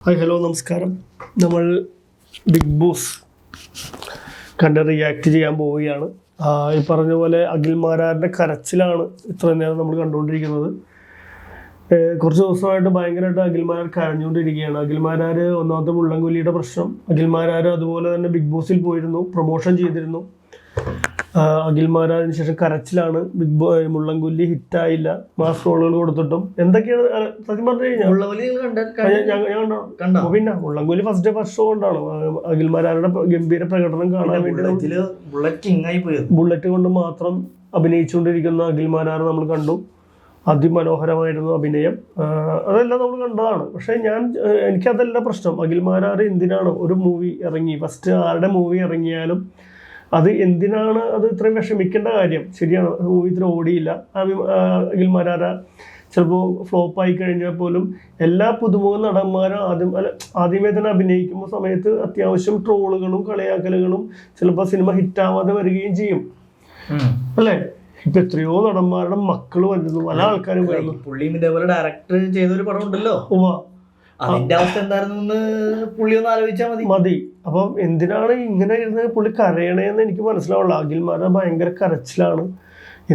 Hi hello നമസ്കാരം. നമ്മൾ big boss കണ്ട് റിയാക്ട് ചെയ്യാൻ പോവുകയാണ്. ഈ പറഞ്ഞ പോലെ അഖിൽമാരാരുടെ കരച്ചിലാണ് ഇത്ര നേരം നമ്മൾ കണ്ടുകൊണ്ടിരിക്കുന്നത്. കുറച്ച് ദിവസമായിട്ട് ഭയങ്കരമായിട്ട് അഖിൽമാരാർ കരഞ്ഞുകൊണ്ടിരിക്കുകയാണ്. അഖിൽമാരാർ ഒന്നാമത്തെ മുള്ളൻകൊല്ലിയുടെ പ്രശ്നം. അഖിൽമാരാർ അതുപോലെ തന്നെ ബിഗ് ബോസിൽ പോയിരുന്നു, പ്രൊമോഷൻ ചെയ്തിരുന്നു. അഖിൽമാരാറിന് ശേഷം കരച്ചിലാണ്. മുള്ളൻകൊല്ലി ഹിറ്റായില്ല, മാസ് റോളുകൾ കൊടുത്തിട്ടും എന്തൊക്കെയാണ് സത്യം പറഞ്ഞു കഴിഞ്ഞാൽ പിന്നെ മുള്ളൻകൊല്ലി ഫസ്റ്റ് ഷോ കൊണ്ടാണ് അഖിൽമാരാരുടെ ഗംഭീര പ്രകടനം കാണാൻ വേണ്ടി ബുള്ളറ്റ് കൊണ്ട് മാത്രം അഭിനയിച്ചുകൊണ്ടിരിക്കുന്ന അഖിൽമാരാർ നമ്മൾ കണ്ടു. അതിമനോഹരമായിരുന്നു അഭിനയം. അതെല്ലാം നമ്മൾ കണ്ടതാണ്. പക്ഷെ എനിക്കതല്ല പ്രശ്നം. അഖിൽമാരാർ എന്തിനാണ് ഒരു മൂവി ഇറങ്ങി, ഫസ്റ്റ് ആരുടെ മൂവി ഇറങ്ങിയാലും അത് എന്തിനാണ് അത് ഇത്രയും വിഷമിക്കേണ്ട കാര്യം? ശരിയാണ്, മൂവി ഇത്ര ഓടിയില്ല. അഖിൽമാരാര ചിലപ്പോൾ ഫ്ലോപ്പായി കഴിഞ്ഞാൽ പോലും എല്ലാ പുതുമുഖ നടന്മാരും ആദ്യമേ തന്നെ അഭിനയിക്കുമ്പോൾ സമയത്ത് അത്യാവശ്യം ട്രോളുകളും കളിയാക്കലുകളും ചിലപ്പോൾ സിനിമ ഹിറ്റാവാതെ വരികയും ചെയ്യും, അല്ലേ? ഇപ്പൊ എത്രയോ നടന്മാരുടെ മക്കൾ വരുന്നു, പല ആൾക്കാരും വരുന്നു. പുള്ളിയും ഇതേപോലെ ഡയറക്ടർ ചെയ്തൊരു പടം ഉണ്ടല്ലോ, അതിന്റെ അവസ്ഥ എന്തായിരുന്നു പുള്ളി ഒന്ന് ആലോചിച്ചാൽ മതി. അപ്പം എന്തിനാണ് ഇങ്ങനെ ഇരുന്ന് പുള്ളി കരയണേന്ന് എനിക്ക് മനസ്സിലാവുള്ളൂ. അഖിൽമാരാ ഭയങ്കര കരച്ചിലാണ്.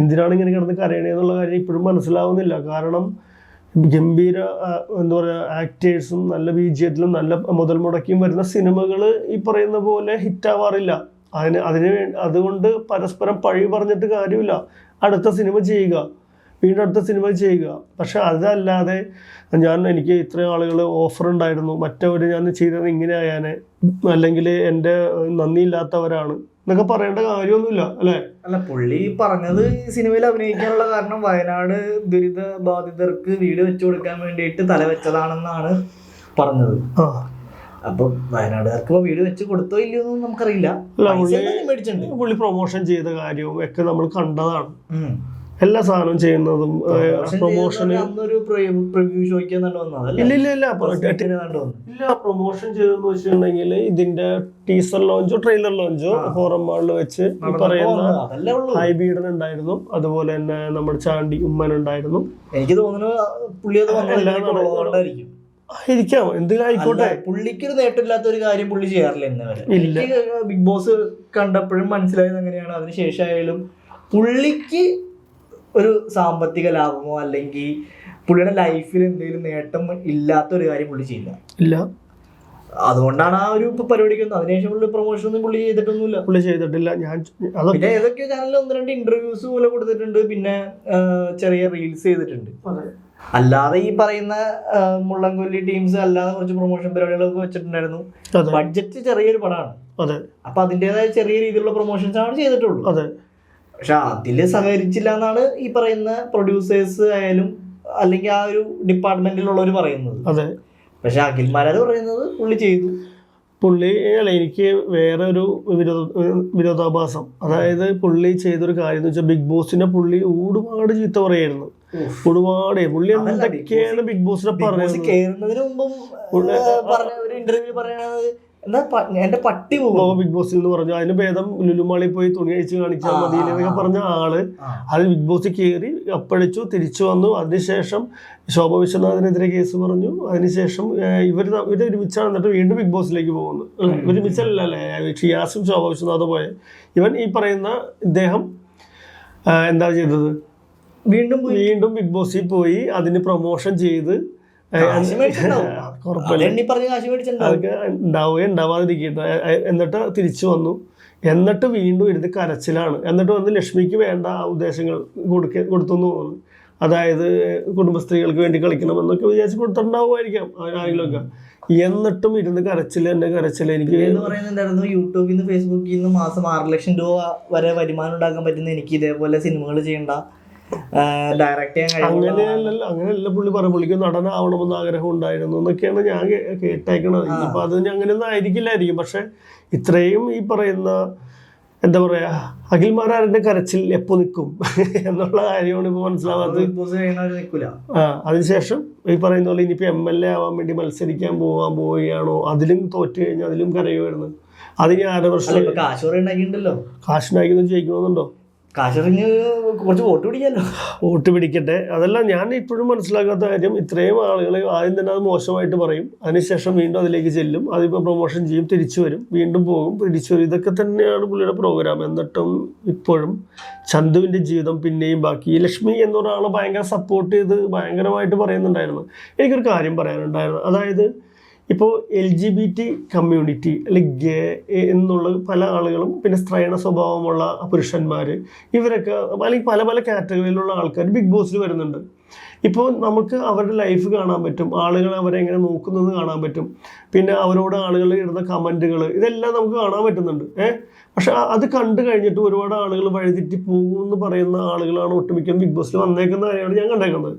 എന്തിനാണ് ഇങ്ങനെ കിടന്ന് കരയണേന്നുള്ള കാര്യം ഇപ്പോഴും മനസ്സിലാവുന്നില്ല. കാരണം ഗംഭീര എന്താ പറയുക, ആക്ടേഴ്സും നല്ല ബിജിഎത്തിലും നല്ല മുതൽ മുടക്കിയും വരുന്ന സിനിമകൾ ഈ പറയുന്ന പോലെ ഹിറ്റാവാറില്ല. അതുകൊണ്ട് പരസ്പരം പഴി പറഞ്ഞിട്ട് കാര്യമില്ല. അടുത്ത സിനിമ ചെയ്യുക, വീണ്ടും അടുത്ത സിനിമ ചെയ്യുക. പക്ഷെ അതല്ലാതെ എനിക്ക് ഇത്രയും ആളുകൾ ഓഫർ ഉണ്ടായിരുന്നു, മറ്റവർ ഞാൻ ചെയ്തത് ഇങ്ങനെ ആയാനെ, അല്ലെങ്കിൽ എൻ്റെ നന്ദിയില്ലാത്തവരാണ് എന്നൊക്കെ പറയേണ്ട കാര്യമൊന്നുമില്ല, അല്ലേ? അല്ല, പുള്ളി പറഞ്ഞത് സിനിമയിൽ അഭിനയിക്കാനുള്ള കാരണം വയനാട് ദുരിത ബാധിതർക്ക് വീട് വെച്ചു കൊടുക്കാൻ വേണ്ടിയിട്ട് തലവെച്ചതാണെന്നാണ് പറഞ്ഞത്. അപ്പം വയനാടുകാർക്ക് വീട് വെച്ച് കൊടുത്തോ ഇല്ലയോ എന്നും നമുക്കറിയില്ല. പുള്ളി പ്രൊമോഷൻ ചെയ്ത കാര്യവും ഒക്കെ നമ്മൾ കണ്ടതാണ്. എല്ലാ സാധനവും ചെയ്യുന്നതും പ്രൊമോഷന് ഇല്ല. പ്രൊമോഷൻ ചെയ്തെന്ന് വെച്ചിട്ടുണ്ടെങ്കിൽ ഇതിന്റെ ടീസർ ലോഞ്ചോ ട്രെയിലർ ലോഞ്ചോ ഫോറം മാളിൽ വെച്ച് ഈ പറയുന്ന ഹൈബീഡൻ ഉണ്ടായിരുന്നു, അതുപോലെ തന്നെ നമ്മുടെ ചാണ്ടി ഉമ്മൻ ഉണ്ടായിരുന്നു. എനിക്ക് തോന്നുന്നു പുള്ളി ആയിരിക്കാം, എന്തെങ്കിലും ആയിക്കോട്ടെ. പുള്ളിക്ക് ഒരു നേട്ടമില്ലാത്ത ഒരു കാര്യം പുള്ളി ചെയ്യാറില്ല ഇന്നവരെ. ബിഗ് ബോസ് കണ്ടപ്പോഴും മനസ്സിലായത് എങ്ങനെയാണ്, അതിനുശേഷമായാലും പുള്ളിക്ക് ഒരു സാമ്പത്തിക ലാഭമോ അല്ലെങ്കിൽ പുള്ളിയുടെ ലൈഫിൽ എന്തെങ്കിലും നേട്ടം ഇല്ലാത്തൊരു കാര്യം പുള്ളി ചെയ്യില്ല. അതുകൊണ്ടാണ് ആ ഒരു പരിപാടിക്ക് വന്നത്. അതിനുശേഷം പുള്ളി പ്രൊമോഷൻ ഒന്നും പുള്ളി ചെയ്തിട്ടില്ല. പിന്നെ ഏതൊക്കെയോ ചാനലിൽ 1-2 ഇന്റർവ്യൂസ് പോലെ കൊടുത്തിട്ടുണ്ട്, പിന്നെ ചെറിയ റീൽസ് ചെയ്തിട്ടുണ്ട്. അല്ലാതെ ഈ പറയുന്ന മുള്ളൻകൊല്ലി ടീംസ് അല്ലാതെ കുറച്ച് പ്രൊമോഷൻ പരിപാടികളൊക്കെ വെച്ചിട്ടുണ്ടായിരുന്നു. ബഡ്ജറ്റ് ചെറിയൊരു പടമാണ്, അപ്പൊ അതിൻ്റെതായ ചെറിയ രീതിയിലുള്ള പ്രൊമോഷൻസ് ആണ് ചെയ്തിട്ടുള്ളൂ. പക്ഷെ അതില് സഹകരിച്ചില്ല എന്നാണ് ഈ പറയുന്ന പ്രൊഡ്യൂസേഴ്സ് ആയാലും അല്ലെങ്കിൽ ആ ഒരു ഡിപ്പാർട്ട്മെന്റിലുള്ളവർ പറയുന്നത്. പക്ഷെ അഖിൽമാരാർ പറയുന്നത് പുള്ളി ചെയ്തു. എനിക്ക് വേറെ ഒരു വിരോധാഭാസം, അതായത് പുള്ളി ചെയ്തൊരു കാര്യം എന്ന് വെച്ചാൽ ബിഗ് ബോസിനെ പുള്ളി ഒരുപാട് ചീത്ത പറയായിരുന്നു. പുള്ളി എന്തൊക്കെയാണ് ബിഗ് ബോസിനെ പറഞ്ഞത്. കേറുന്നതിന് മുമ്പും ഒരു ഇന്റർവ്യൂ പറയണത് എന്റെ പട്ടി പോകും ബിഗ് ബോസിൽ എന്ന് പറഞ്ഞു. അതിന് ഭേദം ലുലുമാളിൽ പോയി തുണി അഴിച്ച് കാണിച്ചാൽ മതി എന്നൊക്കെ പറഞ്ഞ ആള് അത് ബിഗ് ബോസിൽ കയറി അപ്പഴിച്ചു, തിരിച്ചു വന്നു. അതിനുശേഷം ശോഭ വിശ്വനാഥിനെതിരെ കേസ് പറഞ്ഞു. അതിനുശേഷം ഇവർ ഒരുമിച്ചാണ് എന്നിട്ട് വീണ്ടും ബിഗ് ബോസിലേക്ക് പോകുന്നത്. ഒരുമിച്ചല്ല അല്ലേ, ഷിയാസും ശോഭ വിശ്വനാഥ് പോയ ഇവൻ ഈ പറയുന്ന ഇദ്ദേഹം എന്താ ചെയ്തത്, വീണ്ടും ബിഗ് ബോസിൽ പോയി അതിന് പ്രൊമോഷൻ ചെയ്ത് ഉണ്ടാവാതിരിക്കട്ടെ. എന്നിട്ട് തിരിച്ചു വന്നു. എന്നിട്ട് വീണ്ടും ഇരുന്ന് കരച്ചിലാണ്. എന്നിട്ട് വന്ന് ലക്ഷ്മിക്ക് വേണ്ട ഉദ്ദേശങ്ങൾ കൊടുത്തു തോന്നുന്നു. അതായത് കുടുംബസ്ത്രീകൾക്ക് വേണ്ടി കളിക്കണമെന്നൊക്കെ വിചാരിച്ച് കൊടുത്തിട്ടുണ്ടാവുമായിരിക്കാം ആരെങ്കിലുമൊക്കെ. എന്നിട്ടും ഇരുന്ന് കരച്ചിൽ. എനിക്ക് പറയുന്നുണ്ടായിരുന്നു, യൂട്യൂബിൽ നിന്ന് ഫേസ്ബുക്കിൽ നിന്ന് മാസം 6 ലക്ഷം രൂപ വരെ വരുമാനം ഉണ്ടാക്കാൻ പറ്റുന്ന എനിക്ക് ഇതേപോലെ സിനിമകൾ ചെയ്യണ്ട, ഡയറക്റ്റ് ചെയ്യാൻ അങ്ങനെയല്ല പുള്ളി പറഞ്ഞു. പുള്ളിക്ക് നടനാവണമെന്ന് ആഗ്രഹം ഉണ്ടായിരുന്നു എന്നൊക്കെയാണ് ഞാൻ കേട്ടേക്കണത്. ഇപ്പൊ അത് അങ്ങനെയൊന്നും ആയിരിക്കില്ലായിരിക്കും. പക്ഷെ ഇത്രയും ഈ പറയുന്ന എന്താ പറയാ, അഖിൽമാരാറിന്റെ കരച്ചിൽ എപ്പോ നിൽക്കും എന്നുള്ള കാര്യമാണ് ഇപ്പൊ മനസ്സിലാവാത്തത്. അതിനുശേഷം ഈ പറയുന്ന പോലെ ഇനിയിപ്പോ MLA ആവാൻ വേണ്ടി മത്സരിക്കാൻ പോവുകയാണോ, അതിലും തോറ്റു കഴിഞ്ഞാൽ അതിലും കരയുമായിരുന്നു. അതിന് 6 വർഷം കാശുണ്ടാക്കിയിട്ടുണ്ടല്ലോ. കാശുണ്ടാക്കി ജയിക്കണമെന്നുണ്ടോ? കാശറിഞ്ഞ് കുറച്ച് വോട്ട് പിടിക്കാമല്ലോ. വോട്ട് പിടിക്കട്ടെ. അതല്ല, ഞാൻ ഇപ്പോഴും മനസ്സിലാക്കാത്ത കാര്യം, ഇത്രയും ആളുകളെ ആദ്യം തന്നെ അത് മോശമായിട്ട് പറയും, അതിനുശേഷം വീണ്ടും അതിലേക്ക് ചെല്ലും, അതിപ്പോൾ പ്രൊമോഷൻ ചെയ്യും, തിരിച്ചു വരും, വീണ്ടും പോകും, തിരിച്ചു വരും. ഇതൊക്കെ തന്നെയാണ് പുള്ളിയുടെ പ്രോഗ്രാം. എന്നിട്ടും ഇപ്പോഴും ചന്തുവിൻ്റെ ജീവിതം പിന്നെയും ബാക്കി. ഈ ലക്ഷ്മി എന്നൊരാളെ ഭയങ്കര സപ്പോർട്ട് ചെയ്ത് ഭയങ്കരമായിട്ട് പറയുന്നുണ്ടായിരുന്നു. എനിക്കൊരു കാര്യം പറയാനുണ്ടായിരുന്നു. അതായത് ഇപ്പോൾ LGBT കമ്മ്യൂണിറ്റി അല്ലെങ്കിൽ ഗേ എന്നുള്ള പല ആളുകളും, പിന്നെ സ്ത്രൈണ സ്വഭാവമുള്ള പുരുഷന്മാർ, ഇവരൊക്കെ അല്ലെങ്കിൽ പല പല കാറ്റഗറിയിലുള്ള ആൾക്കാർ ബിഗ് ബോസിൽ വരുന്നുണ്ട്. ഇപ്പോൾ നമുക്ക് അവരുടെ ലൈഫ് കാണാൻ പറ്റും, ആളുകൾ അവരെ എങ്ങനെ നോക്കുന്നത് കാണാൻ പറ്റും, പിന്നെ അവരോട് ആളുകൾ ഇടുന്ന കമൻറ്റുകൾ, ഇതെല്ലാം നമുക്ക് കാണാൻ പറ്റുന്നുണ്ട്. പക്ഷെ അത് കണ്ടു കഴിഞ്ഞിട്ട് ഒരുപാട് ആളുകൾ വഴിതെറ്റി പോകുമെന്ന് പറയുന്ന ആളുകളാണ് ഒട്ടുമിക്ക ബിഗ് ബോസിൽ വന്നേക്കുന്ന കാര്യമാണ് ഞാൻ കണ്ടേക്കുന്നത്.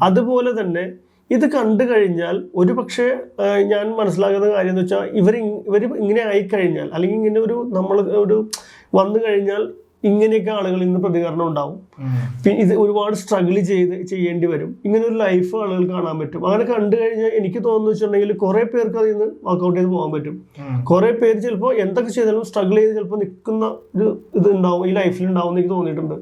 അതുപോലെ തന്നെ ഇത് കണ്ടു കഴിഞ്ഞാൽ ഒരു പക്ഷേ ഞാൻ മനസ്സിലാക്കുന്ന കാര്യം എന്ന് വെച്ചാൽ ഇവർ ഇങ്ങനെ ആയിക്കഴിഞ്ഞാൽ, അല്ലെങ്കിൽ ഇങ്ങനെ നമ്മൾ വന്നു കഴിഞ്ഞാൽ ഇങ്ങനെയൊക്കെ ആളുകൾ ഇന്ന് പ്രതികരണം ഉണ്ടാവും. പിന്നെ ഇത് ഒരുപാട് സ്ട്രഗിൾ ചെയ്യേണ്ടി വരും. ഇങ്ങനെ ഒരു ലൈഫ് ആളുകൾ കാണാൻ പറ്റും. അങ്ങനെ കണ്ടു കഴിഞ്ഞാൽ എനിക്ക് തോന്നുന്നു വെച്ചിട്ടുണ്ടെങ്കിൽ കുറേ പേർക്ക് അതിൽ നിന്ന് വർക്കൗട്ട് ചെയ്ത് പോകാൻ പറ്റും. കുറേ പേര് ചിലപ്പോൾ എന്തൊക്കെ ചെയ്താലും സ്ട്രഗിൾ ചെയ്ത് ചിലപ്പോൾ നിൽക്കുന്ന ഒരു ഇത് ഉണ്ടാവും, ഈ ലൈഫിൽ ഉണ്ടാവും എന്ന് എനിക്ക് തോന്നിയിട്ടുണ്ട്.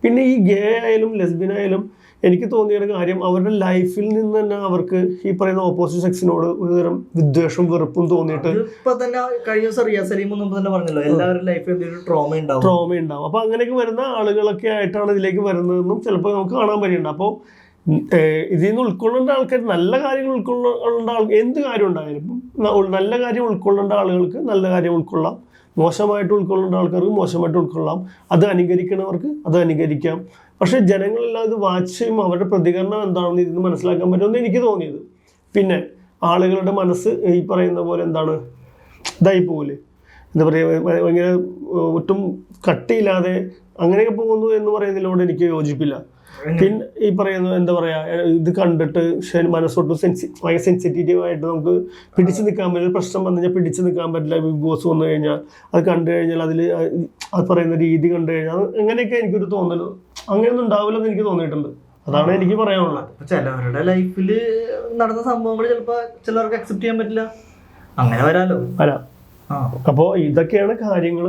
പിന്നെ ഈ ഗേ ആയാലും ലെസ്ബിയൻ ആയാലും എനിക്ക് തോന്നിയൊരു കാര്യം, അവരുടെ ലൈഫിൽ നിന്ന് തന്നെ അവർക്ക് ഈ പറയുന്ന ഓപ്പോസിറ്റ് സെക്സിനോട് ഒരുതരം വിദ്വേഷവും വെറുപ്പും തോന്നിയിട്ട് ഇപ്പൊ തന്നെ കഴിഞ്ഞ ദിവസം റിയാ സലീം തന്നെ പറഞ്ഞല്ലോ, എല്ലാവരുടെ ലൈഫിൽ എന്തെങ്കിലും ട്രോമ ഉണ്ടാവും. അപ്പൊ അങ്ങനെയൊക്കെ വരുന്ന ആളുകളൊക്കെ ആയിട്ടാണ് ഇതിലേക്ക് വരുന്നതെന്നും ചിലപ്പോൾ നമുക്ക് കാണാൻ പറ്റുന്നുണ്ട്. അപ്പോൾ ഇതിൽ നിന്ന് ഉൾക്കൊള്ളേണ്ട ആൾക്കാർ, നല്ല കാര്യങ്ങൾ ഉൾക്കൊള്ളേണ്ട ആൾക്ക് എന്ത് കാര്യം ഉണ്ടായാലും നല്ല കാര്യം ഉൾക്കൊള്ളേണ്ട ആളുകൾക്ക് നല്ല കാര്യം ഉൾക്കൊള്ളാം, മോശമായിട്ട് ഉൾക്കൊള്ളേണ്ട ആൾക്കാർക്ക് മോശമായിട്ട് ഉൾക്കൊള്ളാം, അത് അനുകരിക്കണവർക്ക് അത് അനുകരിക്കാം. പക്ഷേ ജനങ്ങളെല്ലാം ഇത് വാച്ച് ചെയ്യുമ്പോൾ അവരുടെ പ്രതികരണം എന്താണെന്ന് ഇതിന് മനസ്സിലാക്കാൻ പറ്റുമെന്ന് എനിക്ക് തോന്നിയത്. പിന്നെ ആളുകളുടെ മനസ്സ് ഈ പറയുന്ന പോലെ എന്താണ് ഇതായി പോകില്ലേ, എന്താ പറയുക, ഭയങ്കര ഒട്ടും കട്ടിയില്ലാതെ അങ്ങനെയൊക്കെ പോകുന്നു എന്ന് പറയുന്നതിലൂടെ എനിക്ക് യോജിപ്പില്ല. പിന്നെ ഈ പറയുന്നത് എന്താ പറയുക, ഇത് കണ്ടിട്ട് മനസ്സൊട്ടും ഭയങ്കര സെൻസിറ്റീവായിട്ട് നമുക്ക് പിടിച്ചു നിൽക്കാൻ പറ്റില്ല. പ്രശ്നം വന്നു കഴിഞ്ഞാൽ പിടിച്ചു നിൽക്കാൻ പറ്റില്ല. ബിഗ് ബോസ് വന്നു കഴിഞ്ഞാൽ അത് കണ്ടു കഴിഞ്ഞാൽ അതിൽ അത് പറയുന്ന രീതി കണ്ടു കഴിഞ്ഞാൽ അങ്ങനെയൊക്കെ എനിക്കൊരു തോന്നൽ, അങ്ങനെയൊന്നും ഉണ്ടാവില്ലെന്ന് എനിക്ക് തോന്നിയിട്ടുണ്ട്. അതാണ് എനിക്ക് പറയാനുള്ളത്. ചിലവരുടെ ലൈഫിൽ നടന്ന സംഭവങ്ങൾ ചിലപ്പോൾ ചിലർക്ക് അക്സെപ്റ്റ് ചെയ്യാൻ പറ്റില്ല, അങ്ങനെ വരാം. അപ്പോൾ ഇതൊക്കെയാണ് കാര്യങ്ങൾ.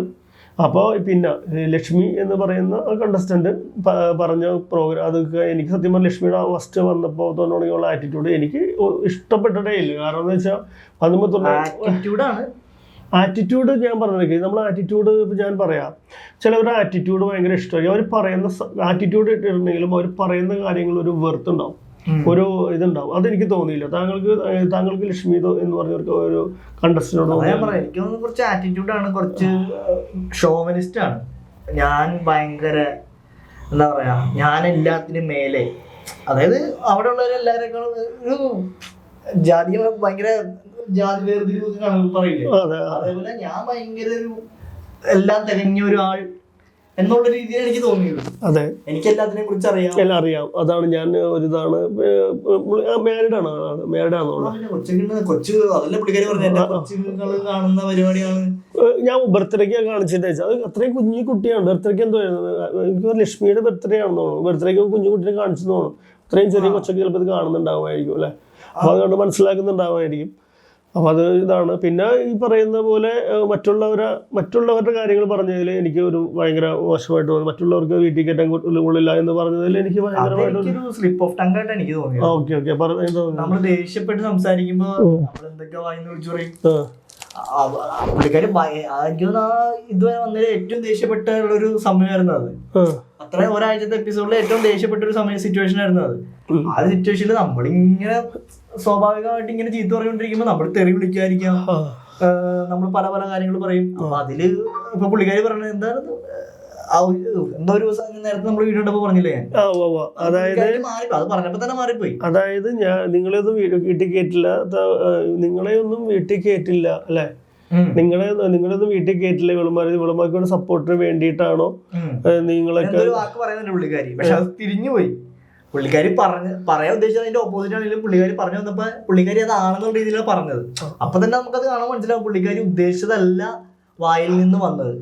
അപ്പോൾ പിന്നെ ലക്ഷ്മി എന്ന് പറയുന്ന കണ്ടസ്റ്റന്റ് പറഞ്ഞ പ്രോഗ്രാം, അതൊക്കെ എനിക്ക് സത്യം പറഞ്ഞാൽ ലക്ഷ്മിയുടെ ഫസ്റ്റ് വന്നപ്പോൾ തോന്നുകയുള്ള ആറ്റിറ്റ്യൂഡ് എനിക്ക് ഇഷ്ടപ്പെട്ടിട്ടേ ഇല്ല. കാരണം എന്ന് വെച്ചാൽ ആറ്റിറ്റ്യൂഡ് ഞാൻ പറഞ്ഞിരിക്കും. നമ്മൾ ആറ്റിറ്റ്യൂഡ് ഞാൻ പറയാം, ചിലവരുടെ ആറ്റിറ്റ്യൂഡ് ഭയങ്കര ഇഷ്ടമായിരിക്കും. അവർ പറയുന്ന ആറ്റിറ്റ്യൂഡ് ഇട്ടിട്ടുണ്ടെങ്കിലും അവർ പറയുന്ന കാര്യങ്ങൾ ഒരു വെറുത്തുണ്ടാവും, ഒരു ഇതുണ്ടാവും. അതെനിക്ക് തോന്നിയില്ല. താങ്കൾക്ക് ലക്ഷ്മി എന്ന് പറഞ്ഞവർക്ക് ഒരു കണ്ടസ്റ്റന്റോട് എനിക്ക് കുറച്ച് ആറ്റിറ്റ്യൂഡാണ്, കുറച്ച് ഷോവനിസ്റ്റ് ആണ്. ഞാൻ ഭയങ്കര എന്താ പറയാ, ഞാൻ എല്ലാത്തിനും മേലെ, അതായത് അവിടെ ഉള്ളവരെല്ലാവരെക്കാളും ഒരു ജാതി ഭയങ്കര ജാതി വേർതിരിവ് പറയില്ലേ, അതേപോലെ ഞാൻ ഭയങ്കര ഒരു എല്ലാം തികഞ്ഞ ഒരാൾ എന്നുള്ള രീതിയിൽ എനിക്ക് തോന്നിയത്. അതെ, എനിക്ക് എല്ലാത്തിനെ കുറിച്ച് എല്ലാം അറിയാം. അതാണ് ഞാൻ ഒരു ഇതാണ്. കൊച്ചു അതല്ലേ പുള്ളിക്കാരി പറഞ്ഞ കൊച്ചുങ്ങൾ കാണുന്ന പരിപാടിയാണ്. ഞാൻ ബർത്ത്ഡേക്ക് കാണിച്ചിട്ട് അത് അത്രയും കുഞ്ഞു കുട്ടിയാണ്. ബർത്ത്ഡേക്ക് എന്തോ എനിക്ക് ലക്ഷ്മിയുടെ ബർത്ത്ഡേ ആണെന്ന് തോന്നുന്നു. ബർത്ത്ഡേക്ക് കുഞ്ഞു കുട്ടിനെ കാണിച്ചു തോന്നുന്നു. അത്രയും ചെറിയ കൊച്ചൊക്കെ ചിലപ്പോൾ ഇത് കാണുന്നുണ്ടാവുമായിരിക്കും അല്ലേ, അപ്പോൾ അതുകൊണ്ട് മനസ്സിലാക്കുന്നുണ്ടാവുമായിരിക്കും. അപ്പോൾ അത് ഇതാണ്. പിന്നെ ഈ പറയുന്ന പോലെ മറ്റുള്ളവരുടെ കാര്യങ്ങൾ പറഞ്ഞതിൽ എനിക്ക് ഒരു ഭയങ്കര മോശമായിട്ട് തോന്നി. മറ്റുള്ളവർക്ക് വീട്ടിൽ കയറ്റാൻ ഉള്ളില്ല എന്ന് പറഞ്ഞതിൽ എനിക്ക് ഭയങ്കരമായിട്ട് സ്ലിപ്പ് ഓഫ് ടങ് ആയിട്ട് എനിക്ക് തോന്നി. നമ്മൾ ദേഷ്യപ്പെട്ട് സംസാരിക്കുമ്പോൾ നമ്മൾ എന്തൊക്കെ വായിന്ന് വിളിച്ചു പറയും. പുള്ളിക്കാരി ഇതുവരെ വന്നതിൽ ഏറ്റവും ദേഷ്യപ്പെട്ട ഒരു സമയമായിരുന്നു അത്. അത്ര ഒരാഴ്ചത്തെ എപ്പിസോഡിൽ ഏറ്റവും ദേഷ്യപ്പെട്ട ഒരു സിറ്റുവേഷൻ ആയിരുന്നു അത്. ആ സിറ്റുവേഷനിൽ നമ്മളിങ്ങനെ സ്വാഭാവികമായിട്ട് ഇങ്ങനെ ചീത്ത പറഞ്ഞുകൊണ്ടിരിക്കുമ്പോൾ നമ്മൾ തെറി വിളിക്കാതിരിക്കാം, നമ്മൾ പല പല കാര്യങ്ങൾ പറയും. അപ്പൊ അതില് ഇപ്പൊ പുള്ളിക്കാരി പറഞ്ഞത് എന്തായിരുന്നു, എന്തോ ഒരു നേരത്തെ നമ്മൾ വീഡിയോ കണ്ടപ്പോ പറഞ്ഞില്ലേ, അതായത് അത് പറഞ്ഞപ്പോ തന്നെ മാറിപ്പോയി. അതായത് നിങ്ങളെയൊന്നും വീട്ടിൽ കയറ്റില്ല അല്ലെ, നിങ്ങളൊന്നും വീട്ടിൽ കയറ്റില്ല, വിളമാർക്കുള്ള സപ്പോർട്ടിന് വേണ്ടിയിട്ടാണോ നിങ്ങളൊക്കെ വാക്ക് പറയുന്നുണ്ട് പുള്ളിക്കാരി. പക്ഷെ അത് തിരിഞ്ഞുപോയി. പുള്ളിക്കാരി പറയാൻ ഉദ്ദേശിച്ചത് അതിന്റെ ഓപ്പോസിറ്റ് ആണെങ്കിലും പുള്ളിക്കാരി പറഞ്ഞു വന്നപ്പോ പുള്ളിക്കാരി അതാണെന്നുള്ള രീതിയിലാണ് പറഞ്ഞത്. അപ്പൊ തന്നെ നമുക്കത് കാണാൻ മനസ്സിലാവും പുള്ളിക്കാരി ഉദ്ദേശിച്ചതല്ല വായിൽ നിന്ന് വന്നത്.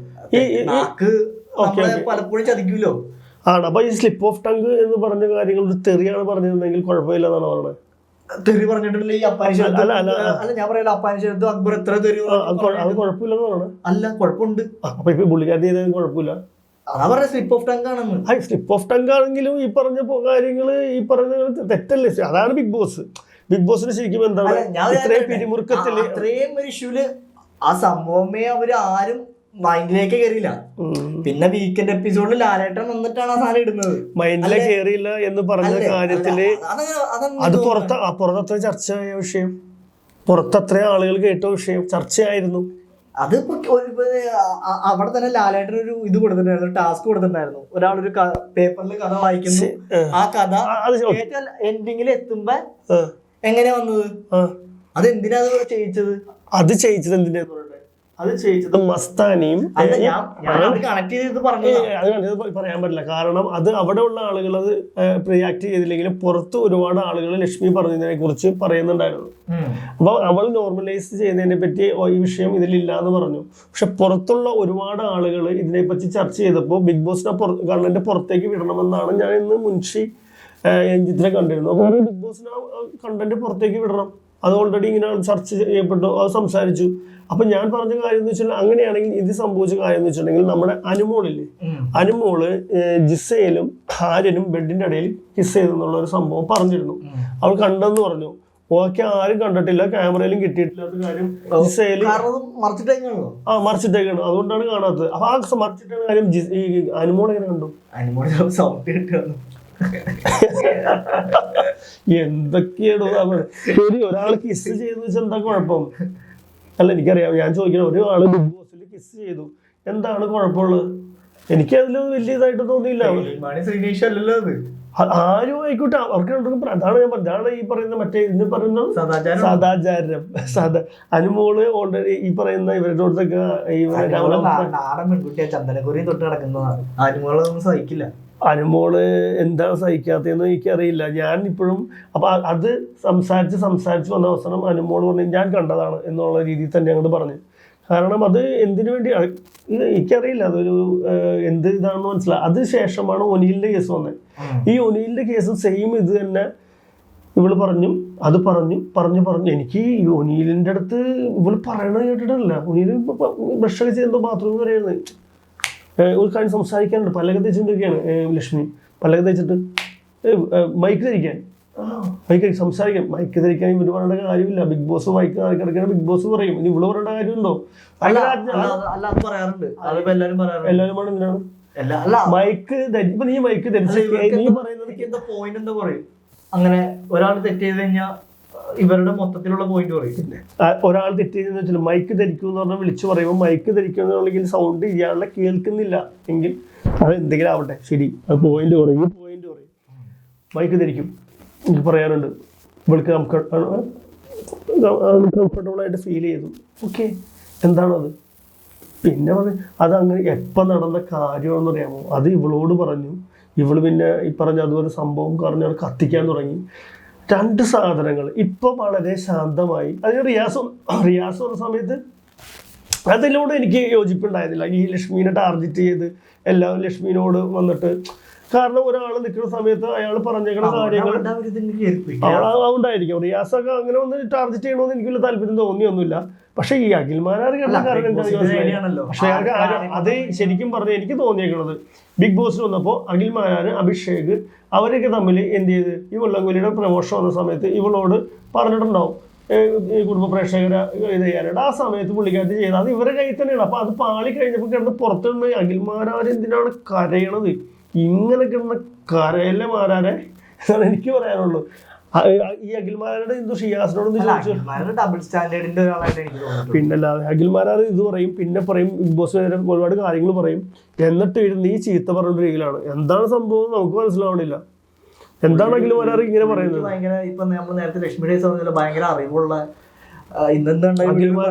നാക്ക് പലപ്പോഴും ചതിക്കൂലോ ആണ്. അപ്പൊ ഈ സ്ലിപ്പ് ഓഫ് ടങ് എന്ന് പറഞ്ഞ കാര്യങ്ങൾ ഒരു തെറിയാണ് പറഞ്ഞിരുന്നെങ്കിൽ കുഴപ്പമില്ല എന്നാണ് പറയുന്നത്. തെറി പറഞ്ഞിട്ടുണ്ടല്ലോ ഈ അപ്പാനിശത്ത്. അല്ല ഞാൻ പറയല, അപ്പാനിശത്ത് അക്ബർ എത്ര തെറി അത് കുഴപ്പമില്ലെന്ന് പറയണേ. അല്ല കുഴപ്പമുണ്ട്. അപ്പൊ ഇപ്പൊ പുള്ളിക്കാരി ചെയ്തത് കുഴപ്പമില്ല. അതാ പറഞ്ഞ സ്ലിപ്പ് ഓഫ് ടങ് ആണെന്ന്. സ്ലിപ്പ് ഓഫ് ടങ് ആണെങ്കിലും ഈ പറഞ്ഞ കാര്യങ്ങള് ഈ പറഞ്ഞ തെറ്റല്ലേ? അതാണ് ബിഗ് ബോസ്. ബിഗ് ബോസിന് ശരിക്കും എന്താണ് ഇത്രയും പിരിമുറുക്കത്തില് അത്രയും ഒരു ഇഷ്യൂല് ആ സംഭവമേ അവര് ആരും മൈൻഡിലേക്ക് കയറിയില്ല. പിന്നെ വീക്കെൻഡ് എപ്പിസോഡിൽ ലാലേട്ടൻ വന്നിട്ടാണ് ആ സാധനം ഇടുന്നത്. മൈൻഡിലേക്ക് കയറിയില്ല എന്ന് പറഞ്ഞ കാര്യത്തില് അത് പുറത്തത്ര ചർച്ചയായ വിഷയം, പുറത്തത്ര ആളുകൾ കേട്ട വിഷയം, ചർച്ചയായിരുന്നു. അതിപ്പോ അവിടെ തന്നെ ലാലേട്ടൻ ഒരു ഇത് കൊടുത്തിട്ടുണ്ടായിരുന്നു, ടാസ്ക് കൊടുത്തിട്ടുണ്ടായിരുന്നു. ഒരാളൊരു പേപ്പറിൽ കഥ വായിക്കുന്നു, ആ കഥ എൻഡിങ്ങിൽ എത്തുമ്പോ എങ്ങനെയാ വന്നത്, അതെന്തിനാ ചെയ്യിച്ചത്? അത് ചെയ്യിച്ചത് എന്തിനാ? അത് ചെയ്യിച്ചത് മസ്താനിയും പറയാൻ പറ്റില്ല. കാരണം അത് അവിടെ ഉള്ള ആളുകൾ അത് റിയാക്ട് ചെയ്തില്ലെങ്കിലും പുറത്ത് ഒരുപാട് ആളുകൾ ലക്ഷ്മി പറഞ്ഞതിനെ കുറിച്ച് പറയുന്നുണ്ടായിരുന്നു. അപ്പൊ അവൾ നോർമലൈസ് ചെയ്യുന്നതിനെ പറ്റി ഈ വിഷയം ഇതിലില്ല എന്ന് പറഞ്ഞു. പക്ഷെ പുറത്തുള്ള ഒരുപാട് ആളുകൾ ഇതിനെപ്പറ്റി ചർച്ച ചെയ്തപ്പോൾ ബിഗ് ബോസിനെ കണ്ടന്റ് പുറത്തേക്ക് വിടണമെന്നാണ് ഞാൻ ഇന്ന് മുൻഷി രഞ്ജിത്തിനെ കണ്ടിരുന്നു. അപ്പോൾ ബിഗ് ബോസിന് കണ്ടന്റ് പുറത്തേക്ക് വിടണം, അത് ഓൾറെഡി ഇങ്ങനെ ചർച്ച ചെയ്യപ്പെട്ടു, അത് സംസാരിച്ചു. അപ്പൊ ഞാൻ പറഞ്ഞ കാര്യം എന്ന് വെച്ചാൽ അങ്ങനെയാണെങ്കിൽ ഇത് സംഭവിച്ച കാര്യം എന്ന് വെച്ചിട്ടുണ്ടെങ്കിൽ നമ്മുടെ അനുമോളില്ലേ, അനുമോള് ജിസയിലും ഹാരനും ബെഡിന്റെ ഇടയിൽ കിസ് ചെയ്തെന്നുള്ള ഒരു സംഭവം പറഞ്ഞിരുന്നു. അവൾ കണ്ടെന്ന് പറഞ്ഞു. ഓക്കെ, ആരും കണ്ടിട്ടില്ല, ക്യാമറയിലും കിട്ടിയിട്ടില്ലാത്ത കാര്യം ജിസയില് മറിച്ചിട്ടേക്കാണ്, അതുകൊണ്ടാണ് കാണാത്തത്. അപ്പൊ ആ മറിച്ചിട്ട കാര്യം ഈ അനുമോൾ എങ്ങനെ കണ്ടു? എന്തൊക്കെയാണോ ശരി, ഒരാൾ കിസ് ചെയ്തെന്ന് വെച്ചാൽ എന്താ കുഴപ്പം? അല്ല, എനിക്കറിയാം, ഞാൻ ചോദിക്കണം, ഒരാള് ബിഗ് ബോസിൽ കിസ് ചെയ്തു, എന്താണ് കുഴപ്പമുള്ളത്? എനിക്ക് അതിൽ വലിയ ഇതായിട്ട് തോന്നിയില്ല. ആരും ആയിക്കോട്ടെ, അവർക്ക് അതാണ് ഞാൻ അതാണ് ഈ പറയുന്ന മറ്റേ ഇന്ന് പറയുന്ന സദാചാരം. അനുമോള് ഓൾറെഡി ഈ പറയുന്ന ഇവരുടെ അടുത്തൊക്കെ അനുമോള് എന്താണ് സഹിക്കാത്തതെന്ന് എനിക്കറിയില്ല. ഞാൻ ഇപ്പോഴും അപ്പൊ അത് സംസാരിച്ച് വന്ന അവസരം അനുമോള് പറഞ്ഞു ഞാൻ കണ്ടതാണ് എന്നുള്ള രീതിയിൽ തന്നെ അങ്ങോട്ട് പറഞ്ഞു. കാരണം അത് എന്തിനു വേണ്ടി എനിക്കറിയില്ല, അതൊരു എന്ത് ഇതാണെന്ന് മനസ്സിലായി. അതിനുശേഷമാണ് ഒനീലിന്റെ കേസ് വന്നത്. ഈ ഒനീലിന്റെ കേസ് സെയിം ഇത് തന്നെ ഇവള് പറഞ്ഞു, അത് പറഞ്ഞു എനിക്ക് ഈ ഒനീലിന്റെ അടുത്ത് ഇവള് പറയണത് കേട്ടിട്ടില്ല. ഒനീല് ബ്രഷൊക്കെ ചെയ്യുമ്പോൾ ബാത്റൂമിൽ പറയുന്നത് ഒരു കാര്യം സംസാരിക്കാനുണ്ട്, പല്ലൊക്കെ തേച്ചിട്ടൊക്കെയാണ് ലക്ഷ്മി, പല്ലൊക്കെ തേച്ചിട്ട് മൈക്ക് ധരിക്കാൻ സംസാരിക്കാം. മൈക്ക് ധരിക്കാൻ ഇവര് പറയേണ്ട കാര്യമില്ല. ബിഗ് ബോസ് മൈക്ക് കിടക്കാൻ ബിഗ് ബോസ് പറയും, ഇനി ഇവള് പറയേണ്ട കാര്യമുണ്ടോ? എല്ലാവരും എന്തിനാണ് മൈക്ക് ഇപ്പൊ നീ മൈക്ക് ധരിച്ച് നീ പറയുന്നത് അങ്ങനെ ഒരാൾ തെറ്റ് ചെയ്ത് കഴിഞ്ഞാൽ ഇവരുടെ മൊത്തത്തിലുള്ള പോയിന്റ് പറയും. ഒരാൾ തെറ്റിയെന്ന് വെച്ചാൽ മൈക്ക് ധരിക്കും എന്ന് പറഞ്ഞാൽ വിളിച്ചു പറയുമ്പോൾ മൈക്ക് ധരിക്കുന്നുണ്ടെങ്കിൽ സൗണ്ട് ഇയാളെ കേൾക്കുന്നില്ല എങ്കിൽ അത് എന്തെങ്കിലും ആവട്ടെ, ശരി, അത് പോയിന്റ് പറയും. മൈക്ക് ധരിക്കും, എനിക്ക് പറയാനുണ്ട്, ഇവൾക്ക് കംഫർട്ടബിൾ ആയിട്ട് ഫീൽ ചെയ്തു, ഓക്കെ, എന്താണത്? പിന്നെ അതങ്ങനെ എപ്പം നടന്ന കാര്യമാണെന്ന് അറിയാമോ? അത് ഇവളോട് പറഞ്ഞു. ഇവള് പിന്നെ ഈ പറഞ്ഞ അതുപോലെ സംഭവം പറഞ്ഞ് കത്തിക്കാൻ തുടങ്ങി. 2 സാധനങ്ങൾ ഇപ്പൊ വളരെ ശാന്തമായി. അതിന് റിയാസ് വന്ന സമയത്ത് അതിലൂടെ എനിക്ക് യോജിപ്പുണ്ടായിരുന്നില്ല. ഈ ലക്ഷ്മീനെ ടാർഗറ്റ് ചെയ്ത് എല്ലാവരും ലക്ഷ്മീനോട് വന്നിട്ട്, കാരണം ഒരാൾ നിൽക്കുന്ന സമയത്ത് അയാൾ പറഞ്ഞേക്കുന്ന കാര്യങ്ങൾ അതുകൊണ്ടായിരിക്കും. റിയാസൊക്കെ അങ്ങനെ ഒന്ന് ടാർഗറ്റ് ചെയ്യണമെന്ന് എനിക്ക് വലിയ താല്പര്യം തോന്നിയൊന്നുമില്ല. പക്ഷെ ഈ അഖിൽമാരാർ കണ്ട കാരണം എന്താ? പക്ഷെ അത് ശരിക്കും പറഞ്ഞാൽ എനിക്ക് തോന്നിയേക്കുന്നത് ബിഗ് ബോസിൽ വന്നപ്പോൾ അഖിൽമാരാർ, അഭിഷേക് അവരൊക്കെ തമ്മിൽ എന്ത് ചെയ്ത് ഈ മുള്ളംകൊല്ലിയുടെ പ്രമോഷൻ വന്ന സമയത്ത് ഇവളോട് പറഞ്ഞിട്ടുണ്ടാവും ഈ കുടുംബ പ്രേക്ഷകരെ ഇത് ചെയ്യാനായിട്ട്. ആ സമയത്ത് പുള്ളിക്കാരത്തി ചെയ്ത് അത് ഇവരുടെ കയ്യിൽ തന്നെയാണ്. അപ്പൊ അത് പാളി കഴിഞ്ഞപ്പോൾ കിടന്ന് പുറത്തുനിന്ന് അഖിൽമാരാർ എന്തിനാണ് കരയണത്? ഇങ്ങനെ കിടന്ന കരയല്ലേ മാരാരെ എന്നാണ് എനിക്ക് പറയാനുള്ളൂ. ഈ അഖിൽമാരുടെ എന്തോ ഷിയാസിനോടൊന്ന് ചോദിച്ചു, പിന്നല്ലാതെ അഖിൽമാരാർ ഇത് പറയും, പിന്നെ പറയും ബിഗ് ബോസ് ഒരുപാട് കാര്യങ്ങൾ പറയും, എന്നിട്ട് നീ ചീത്ത പറഞ്ഞ രീതിയിലാണ്. എന്താണ് സംഭവം നമുക്ക് മനസ്സിലാവണില്ല. എന്താണ് അഖിൽമാരാർ ഇങ്ങനെ പറയുന്നത്? ഭയങ്കര ഇപ്പൊ നമ്മൾ നേരത്തെ ലക്ഷ്മിയുടെ ഭയങ്കര അറിവുള്ള